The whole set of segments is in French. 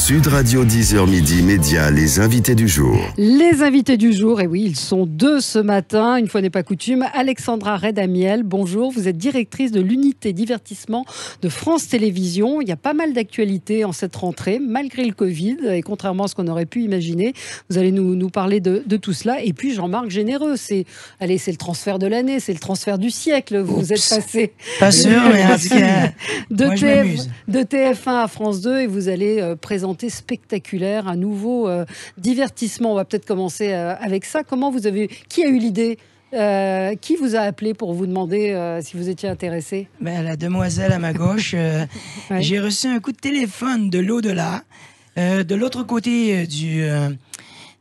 Sud Radio 10h midi Média, les invités du jour. Les invités du jour, et oui, ils sont deux ce matin, une fois n'est pas coutume. Alexandra Redamiel, bonjour, vous êtes directrice de l'unité divertissement de France Télévisions. Il y a pas mal d'actualités en cette rentrée, malgré le Covid, et contrairement à ce qu'on aurait pu imaginer. Vous allez nous parler de tout cela. Et puis Jean-Marc Généreux, c'est le transfert de l'année, c'est le transfert du siècle. Vous êtes passé pas sûr, mais en tout cas, de TF1 à France 2 et vous allez présenter Spectaculaire, un nouveau divertissement. On va peut-être commencer avec ça. Qui a eu l'idée? Qui vous a appelé pour vous demander si vous étiez intéressé? La demoiselle à ma gauche. Ouais. J'ai reçu un coup de téléphone de l'au-delà, de l'autre côté de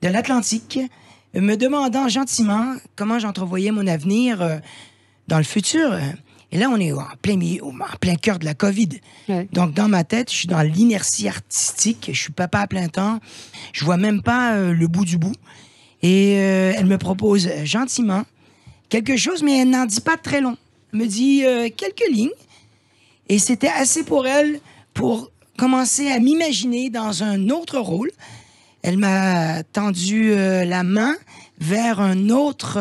l'Atlantique, me demandant gentiment comment j'entrevoyais mon avenir dans le futur. Et là, on est en plein cœur de la COVID. Ouais. Donc, dans ma tête, je suis dans l'inertie artistique. Je suis papa à plein temps. Je vois même pas le bout du bout. Et elle me propose gentiment quelque chose, mais elle n'en dit pas très long. Elle me dit quelques lignes. Et c'était assez pour elle pour commencer à m'imaginer dans un autre rôle. Elle m'a tendu la main vers un autre...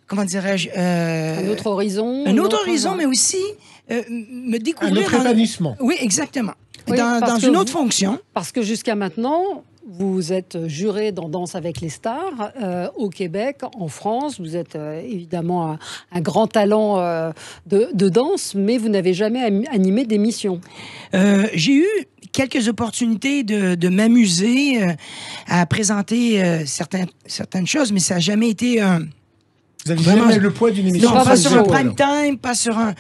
comment dirais-je un autre horizon. Un autre horizon, mais aussi me découvrir... Un autre épanouissement. Oui, exactement. Oui, dans une autre fonction. Parce que jusqu'à maintenant, vous êtes juré dans Danse avec les stars au Québec, en France. Vous êtes évidemment un grand talent de danse, mais vous n'avez jamais animé d'émission. J'ai eu quelques opportunités de m'amuser à présenter certaines choses, mais ça n'a jamais été... Vous avez jamais le poids d'une émission. Non, pas sur un show, prime time, pas sur un...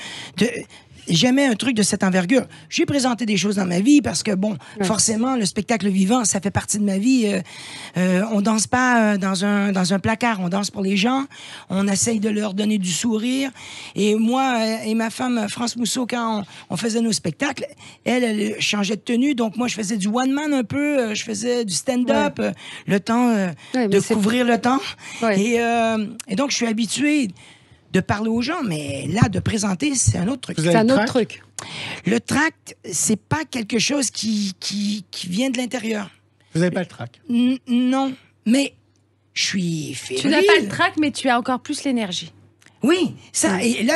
Jamais un truc de cette envergure. J'ai présenté des choses dans ma vie parce que, forcément, le spectacle vivant, ça fait partie de ma vie. On danse pas dans un placard, on danse pour les gens. On essaye de leur donner du sourire. Et moi et ma femme, France Mousseau, quand on faisait nos spectacles, elle changeait de tenue. Donc, moi, je faisais du one-man un peu. Je faisais du stand-up. Le temps de couvrir le temps. Ouais. Et donc, je suis habitué de parler aux gens, mais là, de présenter, c'est un autre truc. C'est un autre truc. Le tract, c'est pas quelque chose qui vient de l'intérieur. Vous n'avez pas le trac? Non, mais je suis fébrile. Tu n'as pas le trac, mais tu as encore plus l'énergie. Oui, ça. Et là,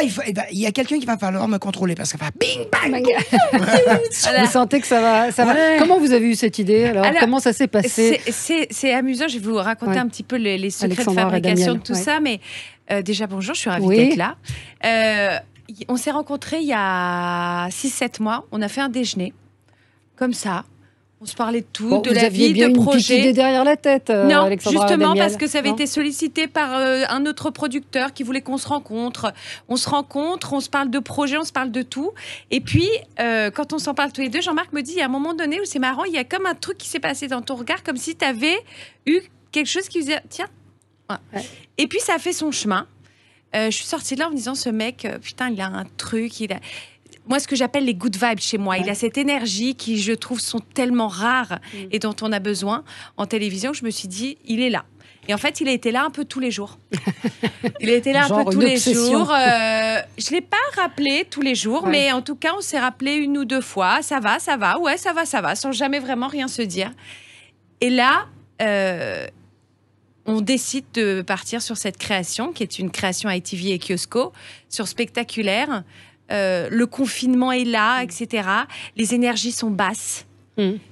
il y a quelqu'un qui va falloir me contrôler parce qu'il va bing, bang, Vous sentez que ça va. Ouais. Comment vous avez eu cette idée? Alors comment ça s'est passé? C'est amusant, je vais vous raconter un petit peu les secrets Alexandra de fabrication Redamiel, de tout ça, mais déjà, bonjour, je suis ravie d'être là. On s'est rencontrés il y a 6-7 mois, on a fait un déjeuner, comme ça. On se parlait de tout, de la vie, de une projets. petite idée derrière la tête, non, Alexandra justement Redamiel. parce que ça avait été sollicité par un autre producteur qui voulait qu'on se rencontre. On se rencontre, on se parle de projets, on se parle de tout. Et puis, quand on s'en parle tous les deux, Jean-Marc me dit, il y a un moment donné où c'est marrant, il y a comme un truc qui s'est passé dans ton regard, comme si tu avais eu quelque chose qui faisait, tiens. Ouais. Et puis, ça a fait son chemin. Je suis sortie de là en me disant, ce mec, putain, il a un truc, moi, ce que j'appelle les good vibes chez moi. Il a cette énergie qui, je trouve, sont tellement rares et dont on a besoin en télévision. Je me suis dit, il est là. Et en fait, il a été là un peu tous les jours. Il a été là un peu tous les jours. Je ne l'ai pas rappelé tous les jours, mais en tout cas, on s'est rappelé 1 ou 2 fois. Ça va, ouais, ça va, sans jamais vraiment rien se dire. Et là, on décide de partir sur cette création, qui est une création ITV et Kiosco, sur Spectaculaire. Le confinement est là, etc. Les énergies sont basses.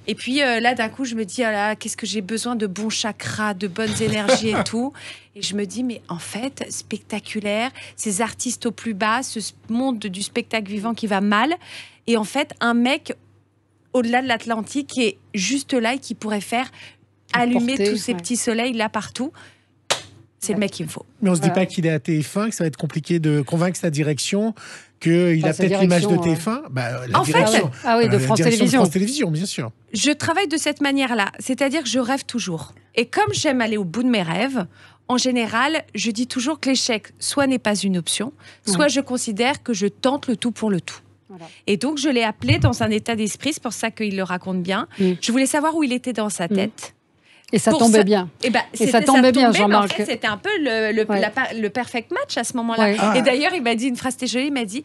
Et puis là, d'un coup, je me dis, qu'est-ce que j'ai besoin de bons chakras, de bonnes énergies et tout. Et je me dis, mais en fait, Spectaculaire, ces artistes au plus bas, ce monde du spectacle vivant qui va mal. Et en fait, un mec au-delà de l'Atlantique qui est juste là et qui pourrait faire allumer tous ces petits soleils là partout. C'est le mec qu'il me faut. Mais on se dit pas qu'il est à TF1, que ça va être compliqué de convaincre sa direction qu'il a peut-être l'image de TF1. En fait, de France Télévisions. France Télévisions, bien sûr. Je travaille de cette manière-là, c'est-à-dire que je rêve toujours. Et comme j'aime aller au bout de mes rêves, en général, je dis toujours que l'échec, soit n'est pas une option, soit je considère que je tente le tout pour le tout. Voilà. Et donc, je l'ai appelé dans un état d'esprit, c'est pour ça qu'il le raconte bien. Je voulais savoir où il était dans sa tête. Et ça tombait bien. Et ça tombait bien, Jean-Marc. En fait, c'était un peu le perfect match à ce moment-là. Ouais. Et d'ailleurs, il m'a dit une phrase, c'était jolie, il m'a dit,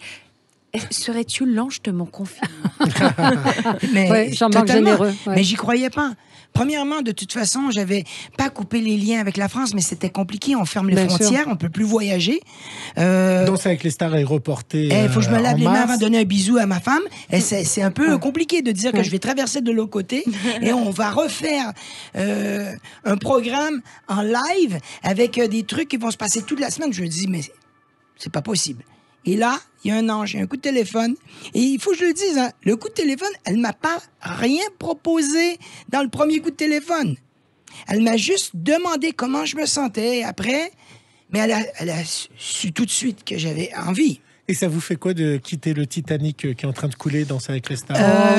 Serais-tu l'ange de mon confinement? Mais Ouais, Jean-Marc totalement. Généreux. Ouais. Mais j'y croyais pas. Premièrement, de toute façon, j'avais pas coupé les liens avec la France, mais c'était compliqué. On ferme les Bien frontières, sûr. on peut plus voyager. Danse avec les stars est reporté. Il faut que je me lave en les mains mars. avant de donner un bisou à ma femme. Et c'est un peu compliqué de dire que je vais traverser de l'autre côté et on va refaire un programme en live avec des trucs qui vont se passer toute la semaine. Je me dis, mais c'est pas possible. Et là, il y a un ange, il y a un coup de téléphone. Et il faut que je le dise, hein, le coup de téléphone, elle m'a pas rien proposé dans le premier coup de téléphone. Elle m'a juste demandé comment je me sentais après, mais elle a su tout de suite que j'avais envie. Et ça vous fait quoi de quitter le Titanic qui est en train de couler dans avec les stars?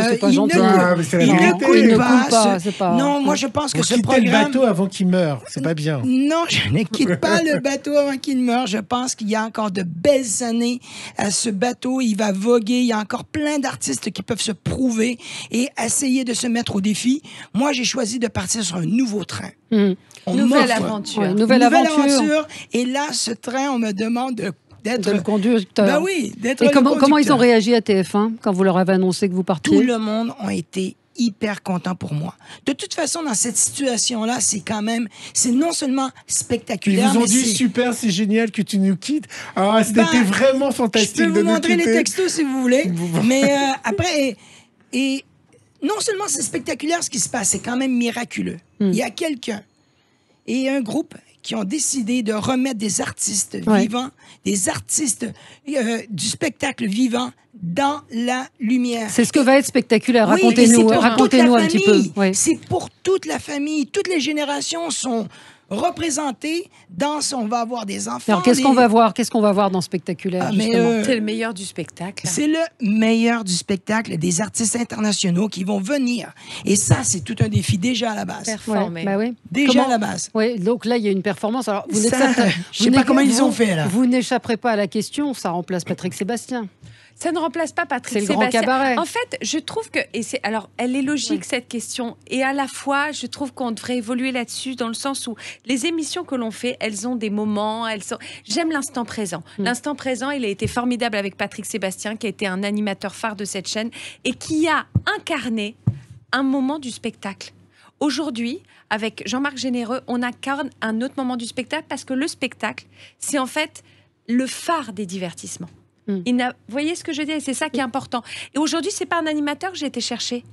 c'est pas il gentil. ne coule- Ah, mais c'est la il vérité. ne coule Il ne pas. coule pas, c'est pas- Non, moi je pense que Vous ce quittez le programme... bateau avant qu'il meure, c'est pas bien. Non, je ne quitte pas le bateau avant qu'il meure. Je pense qu'il y a encore de belles années à ce bateau. Il va voguer. Il y a encore plein d'artistes qui peuvent se prouver et essayer de se mettre au défi. Moi, j'ai choisi de partir sur un nouveau train. On Nouvelle m'offre aventure. Ouais, nouvelle aventure. Et là, ce train, on me demande d'être... De le conducteur. Ben oui, d'être Et le comment ils conducteur. ont réagi à TF1 quand vous leur avez annoncé que vous partiez? Tout le monde a été hyper content pour moi. De toute façon, dans cette situation-là, c'est non seulement Ils spectaculaire, vous ont mais dit c'est... super, c'est génial que tu nous quittes. Ah, c'était Ben, vraiment Je fantastique peux de vous nous montrer les quitter. textos si vous voulez. Mais après, et non seulement c'est spectaculaire ce qui se passe, c'est quand même miraculeux. Il y a quelqu'un et un groupe qui ont décidé de remettre des artistes vivants, des artistes du spectacle vivant dans la lumière. C'est ce que va être spectaculaire. Oui, et c'est Racontez-nous, pour toute racontez-nous la un petit peu. famille. Ouais. C'est pour toute la famille. Toutes les générations sont représentées dans... On va avoir des enfants. Alors qu'est-ce qu'on va voir? Qu'est-ce qu'on va voir dans spectaculaire? Ah, mais, justement C'est le meilleur du spectacle. c'est le meilleur du spectacle, des artistes internationaux qui vont venir. Et ça, c'est tout un défi déjà à la base. Performer. bah oui. Déjà Comment- à la base. Oui, donc là, il y a une performance. Alors, vous Ça, n'échapperez- je sais vous pas n'échapperez- comment ils ont fait, là. Vous n'échapperez pas à la question, ça remplace Patrick Sébastien. Ça ne remplace pas Patrick C'est le grand Sébastien. cabaret. En fait, je trouve que alors elle est logique cette question et à la fois je trouve qu'on devrait évoluer là-dessus dans le sens où les émissions que l'on fait, elles ont des moments, j'aime l'instant présent. L'instant présent, il a été formidable avec Patrick Sébastien qui a été un animateur phare de cette chaîne et qui a incarné un moment du spectacle. Aujourd'hui, avec Jean-Marc Généreux, on incarne un autre moment du spectacle parce que le spectacle, c'est en fait le phare des divertissements. Vous voyez ce que je veux dire? Et c'est ça qui est important. Et aujourd'hui, c'est pas un animateur que j'ai été chercher,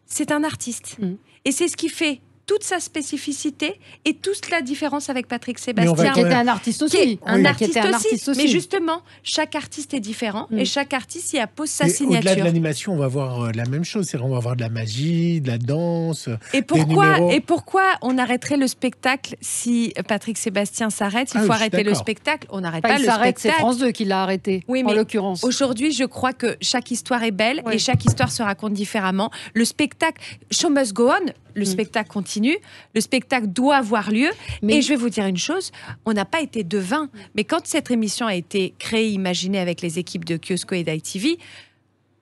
c'est un artiste. Et c'est ce qui fait toute sa spécificité et toute la différence avec Patrick Mais on va Sébastien. Qui était un artiste Qui est aussi. un Qui artiste était un aussi. artiste aussi. Mais justement, chaque artiste est différent et chaque artiste y appose sa Et au-delà de signature. l'animation, on va voir la même chose. C'est-à-dire, on va voir de la magie, de la danse. Et des numéros. pourquoi on arrêterait le spectacle si Patrick Sébastien s'arrête? Il Ah, faut je suis arrêter le d'accord. spectacle. On n'arrête Pas, pas il le s'arrête, c'est spectacle. France 2 qui l'a arrêté, Oui, en mais l'occurrence. Aujourd'hui, je crois que chaque histoire est belle Oui. et chaque histoire se raconte différemment. Le spectacle, show must go on, le spectacle continue, le spectacle doit avoir lieu. Mais- Et je vais vous dire une chose, on n'a pas été devin, mais quand cette émission a été créée, imaginée avec les équipes de Kiosco et d'ITV,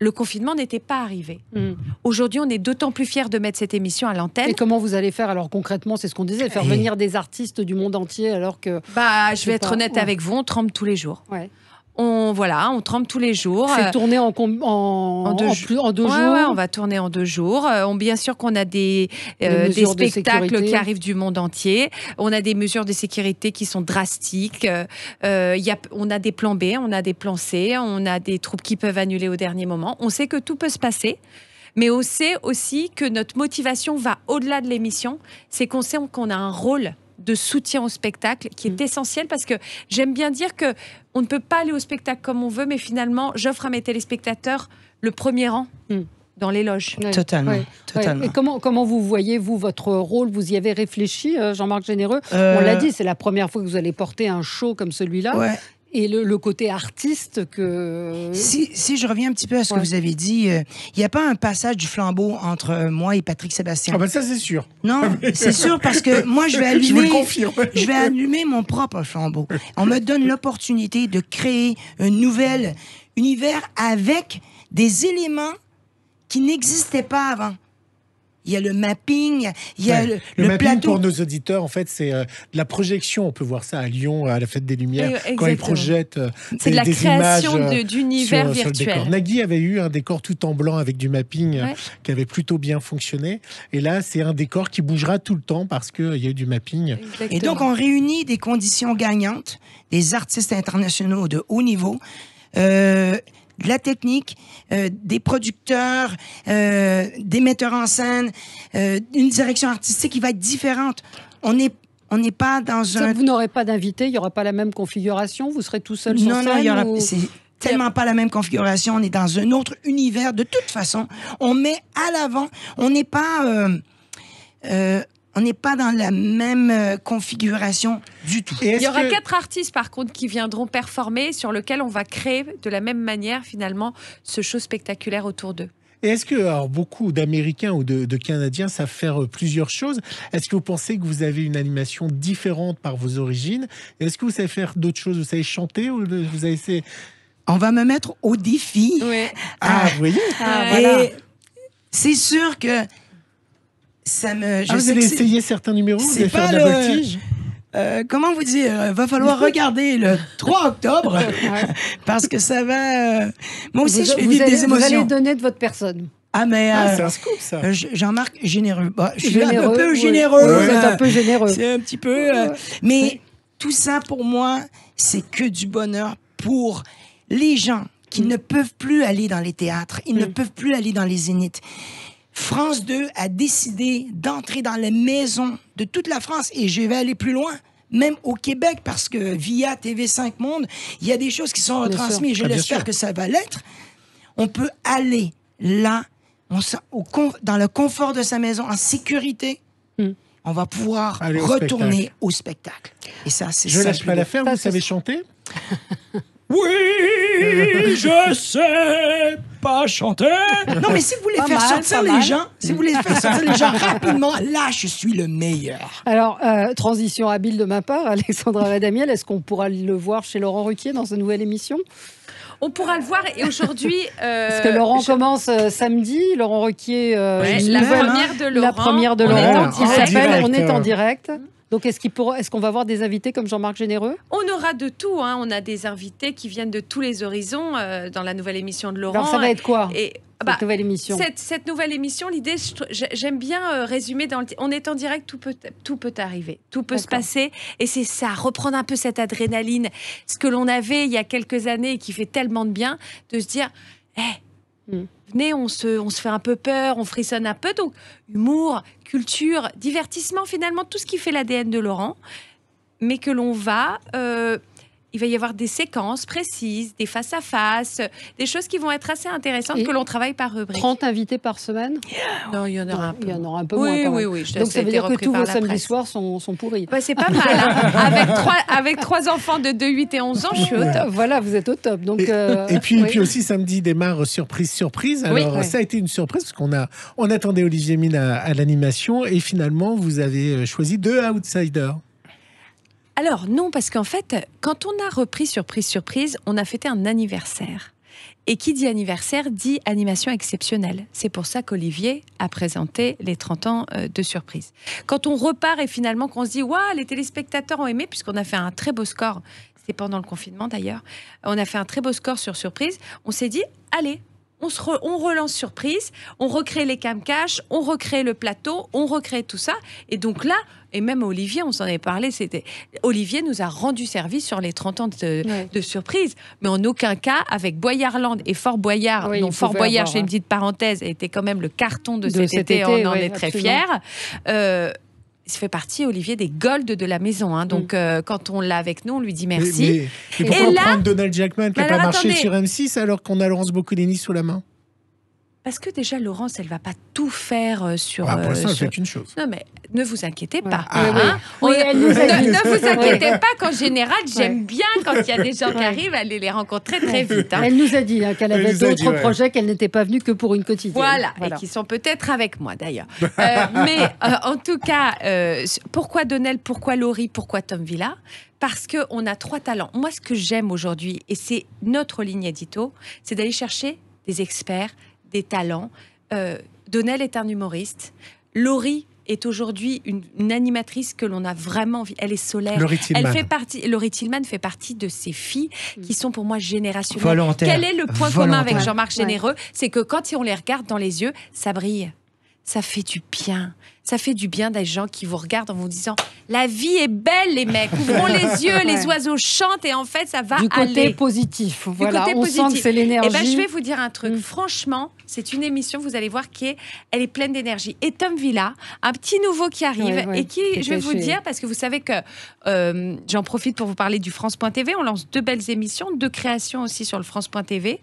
le confinement n'était pas arrivé. Aujourd'hui, on est d'autant plus fiers de mettre cette émission à l'antenne. Et comment vous allez faire alors concrètement? C'est ce qu'on disait, faire venir des artistes du monde entier alors que... Bah, je vais C'est être pas- honnête ouais. avec vous, on trempe tous les jours. Ouais. On trempe tous les jours. C'est tourné en deux Ouais, jours. ouais, on va tourner en 2 jours. Bien sûr qu'on a des mesures de spectacles sécurité. qui arrivent du monde entier. On a des mesures de sécurité qui sont drastiques. On a des plans B, on a des plans C, on a des troupes qui peuvent annuler au dernier moment. On sait que tout peut se passer. Mais on sait aussi que notre motivation va au-delà de l'émission. C'est qu'on sait qu'on a un rôle de soutien au spectacle qui est essentiel parce que j'aime bien dire que on ne peut pas aller au spectacle comme on veut, mais finalement, j'offre à mes téléspectateurs le premier rang dans les loges. Ouais. Totalement, Ouais. totalement. Et comment vous voyez, vous, votre rôle? Vous y avez réfléchi, Jean-Marc Généreux? On l'a dit, c'est la première fois que vous allez porter un show comme celui-là. Ouais. Et le côté artiste que... Si je reviens un petit peu à ce que Ouais. vous avez dit, il n'y a pas un passage du flambeau entre moi et Patrick Sébastien. Ah bah ça, c'est sûr. Non, c'est sûr parce que moi, je vais Je vous le allumer, confirme. je vais allumer mon propre flambeau. On me donne l'opportunité de créer un nouvel univers avec des éléments qui n'existaient pas avant. il y a le mapping, il y a le le mapping plateau. pour nos auditeurs, en fait, c'est de la projection. On peut voir ça à Lyon, à la Fête des Lumières, Exactement. quand ils projettent C'est de la des création images d'univers sur le décor. virtuels. Nagui avait eu un décor tout en blanc avec du mapping Ouais. qui avait plutôt bien fonctionné. Et là, c'est un décor qui bougera tout le temps parce qu'il y a eu du mapping. Et donc, on réunit des conditions gagnantes, des artistes internationaux de haut niveau, de la technique, des producteurs, des metteurs en scène, une direction artistique qui va être différente. On n'est pas dans un... Vous n'aurez pas d'invité, il n'y aura pas la même configuration, vous serez tout seul sur Non, scène il y aura... ou... C'est tellement pas la même configuration. On est dans un autre univers. De toute façon, on met à l'avant. On n'est pas... on n'est pas dans la même configuration du tout. Il y aura 4 artistes, par contre, qui viendront performer, sur lesquels on va créer de la même manière, finalement, ce show spectaculaire autour d'eux. Et est-ce que alors, beaucoup d'Américains ou de Canadiens savent faire plusieurs choses? Est-ce que vous pensez que vous avez une animation différente par vos origines? Est-ce que vous savez faire d'autres choses? Vous savez chanter ou vous avez essayé... On va me mettre au défi. Oui. Ah, vous voyez? Voilà. Et c'est sûr que ça me... Vous allez essayer certains numéros? Vous allez faire de la voltige? Comment vous dire? Va falloir regarder le 3 octobre parce que ça va... Moi aussi, je vais vivre des émotions. Vous allez donner de votre personne. Ah, mais... c'est un scoop, ça. Jean-Marc, généreux. Bah, je suis Généreux, un peu oui. généreux. Vous êtes un peu généreux. C'est un petit peu... mais tout ça, pour moi, c'est que du bonheur pour les gens qui ne peuvent plus aller dans les théâtres. Ils ne peuvent plus aller dans les zéniths. France 2 a décidé d'entrer dans les maisons de toute la France et je vais aller plus loin, même au Québec, parce que via TV5 Monde, il y a des choses qui sont retransmises. Je l'espère que ça va l'être. On peut aller là, dans le confort de sa maison, en sécurité. On va pouvoir retourner au spectacle. Et ça, c'est ça. Je lâche pas l'affaire. Vous savez chanter? Oui, je sais pas chanter. Non, mais si vous voulez faire sortir les gens, si vous voulez faire sortir les gens rapidement, là, je suis le meilleur. Alors, transition habile de ma part, Alexandra Redamiel, est-ce qu'on pourra le voir chez Laurent Ruquier dans sa nouvelle émission? On pourra le voir et aujourd'hui... Parce que Laurent commence samedi, Laurent Ruquier... la première de Laurent. La première de On est Laurent, en qui direct. s'appelle On est en direct. Donc, est-ce qu'on va voir des invités comme Jean-Marc Généreux? On aura de tout. Hein. On a des invités qui viennent de tous les horizons dans la nouvelle émission de Laurent. Alors, ça va être quoi, cette nouvelle émission? Cette nouvelle émission, l'idée, j'aime bien résumer. On est en direct, tout peut arriver. Tout peut se passer. Et c'est ça, reprendre un peu cette adrénaline. Ce que l'on avait il y a quelques années et qui fait tellement de bien, de se dire... Venez, on se fait un peu peur, on frissonne un peu. Donc, humour, culture, divertissement, finalement, tout ce qui fait l'ADN de Laurent. Mais que l'on va... il va y avoir des séquences précises, des face-à-face, des choses qui vont être assez intéressantes que l'on travaille par rubrique. 30 invités par semaine? Non, il y en aura un peu. Il y en aura un peu moins. Oui. Donc, ça veut dire que tous vos samedis soirs sont pourris. Bah, c'est pas mal. Hein. Avec 3 enfants de 2, 8 et 11 ans, je suis au top. Voilà, vous êtes au top. Donc, et puis aussi, samedi démarre surprise. Alors, ça a été une surprise parce on attendait Olivier Mine à l'animation et finalement, vous avez choisi 2 outsiders. Alors non, parce qu'en fait, quand on a repris Surprise, on a fêté un anniversaire. Et qui dit anniversaire dit animation exceptionnelle. C'est pour ça qu'Olivier a présenté les 30 ans de Surprise. Quand on repart et finalement qu'on se dit « Waouh, les téléspectateurs ont aimé », puisqu'on a fait un très beau score, c'était pendant le confinement d'ailleurs, on a fait un très beau score sur Surprise, on s'est dit « Allez ». On relance Surprise, on recrée les cam-cash, on recrée le plateau, on recrée tout ça. Et donc là, et même Olivier, on s'en avait parlé, Olivier nous a rendu service sur les 30 ans de Surprise. Mais en aucun cas, avec Boyardland et Fort Boyard, dont Fort Boyard, je fais une petite parenthèse, était quand même le carton de cet été, on en est très fiers. Il fait partie, Olivier, des golds de la maison. Hein. Donc, quand on l'a avec nous, on lui dit merci. Mais pourquoi prendre Donald Jackman qui n'a pas marché sur M6 alors qu'on a Laurence Boccolini sous la main? Parce que déjà, Laurence, elle ne va pas tout faire sur... pour l'instant, elle ne fait qu'une chose. Non, mais ne vous inquiétez pas. Ne vous inquiétez pas qu'en général, j'aime bien quand il y a des gens qui arrivent, aller les rencontrer très vite. Hein. Elle nous a dit qu'elle avait d'autres projets, qu'elle n'était pas venue que pour une quotidienne. Voilà, et qui sont peut-être avec moi d'ailleurs. Mais en tout cas, pourquoi Donnel, pourquoi Laurie, pourquoi Tom Villa? Parce qu'on a 3 talents. Moi, ce que j'aime aujourd'hui, et c'est notre ligne édito, c'est d'aller chercher des experts, des talents Donnel est un humoriste. Laurie est aujourd'hui une animatrice que l'on a vraiment envie. Elle est solaire. Laurie Tillman. Laurie Tillman fait partie de ces filles qui sont pour moi générationnelles. Volontaire. Quel est le point commun avec Volontaire. Jean-Marc Généreux? C'est que quand on les regarde dans les yeux, ça brille. Ça fait du bien. Ça fait du bien des gens qui vous regardent en vous disant « La vie est belle, les mecs. Ouvrons les yeux, les oiseaux chantent et en fait, ça va Du côté aller. » positif. Du Voilà, côté on positif. sent que c'est l'énergie. Eh ben, je vais vous dire un truc. Franchement, c'est une émission, vous allez voir, elle est pleine d'énergie. Et Tom Villa, un petit nouveau qui arrive Ouais, ouais. et qui, je vais vous dire, parce que vous savez que j'en profite pour vous parler du France.tv. On lance 2 belles émissions, 2 créations aussi sur le France.tv,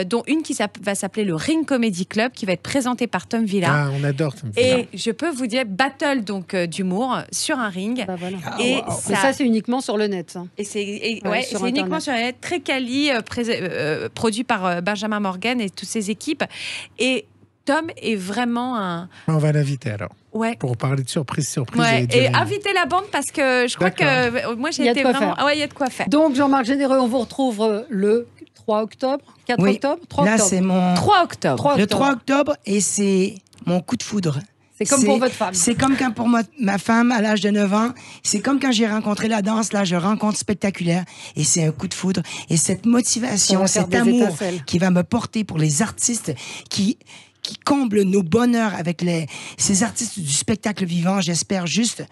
dont une qui va s'appeler le Ring Comedy Club, qui va être présentée par Tom Villa. Ah, on adore. Tom Villa. Et je peux vous dire, battle donc d'humour sur un ring. Bah, voilà. Et Mais ça, c'est uniquement sur le net. Ça. et c'est Ouais, sur c'est uniquement Internet. sur Internet, très quali, produit par Benjamin Morgan et toutes ses équipes. Et Tom est vraiment un... On va l'inviter alors. Ouais. Pour parler de surprise. Ouais. du Et ring. invitez la bande parce que je crois que moi Il y j'ai a de été quoi vraiment... faire. Ah ouais, il y a de quoi faire. Donc, Jean-Marc Généreux, on vous retrouve le 3 octobre, 4 Oui. octobre, 3 Là, octobre. c'est mon... 3 octobre. 3 Le octobre. 3 octobre, et c'est mon coup de foudre. C'est comme pour votre femme. C'est comme quand pour ma femme, à l'âge de 9 ans, c'est comme quand j'ai rencontré la danse, là, je rencontre spectaculaire, et c'est un coup de foudre. Et cette Ça motivation, va faire cet des amour étincelles. qui va me porter pour les artistes qui comblent nos bonheurs avec ces artistes du spectacle vivant, j'espère juste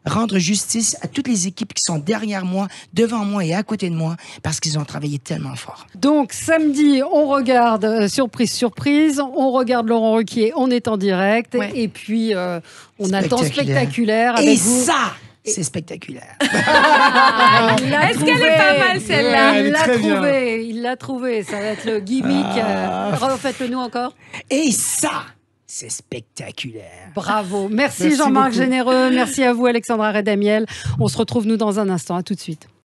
rendre justice à toutes les équipes qui sont derrière moi, devant moi et à côté de moi, parce qu'ils ont travaillé tellement fort. Donc, samedi, on regarde surprise, surprise. On regarde Laurent Ruquier, on est en direct. Ouais. Et puis, on attend spectaculaire Et avec vous. ça, c'est spectaculaire. Est-ce qu'elle est pas mal, celle-là? Ouais, elle est Il l'a très bien. trouvé, il l'a trouvé. Ça va être le gimmick. Refaites-le nous encore. Et ça, c'est spectaculaire. Bravo. Merci, Merci Jean-Marc beaucoup. Généreux. Merci à vous, Alexandra Redamiel. On se retrouve, nous, dans un instant. À tout de suite.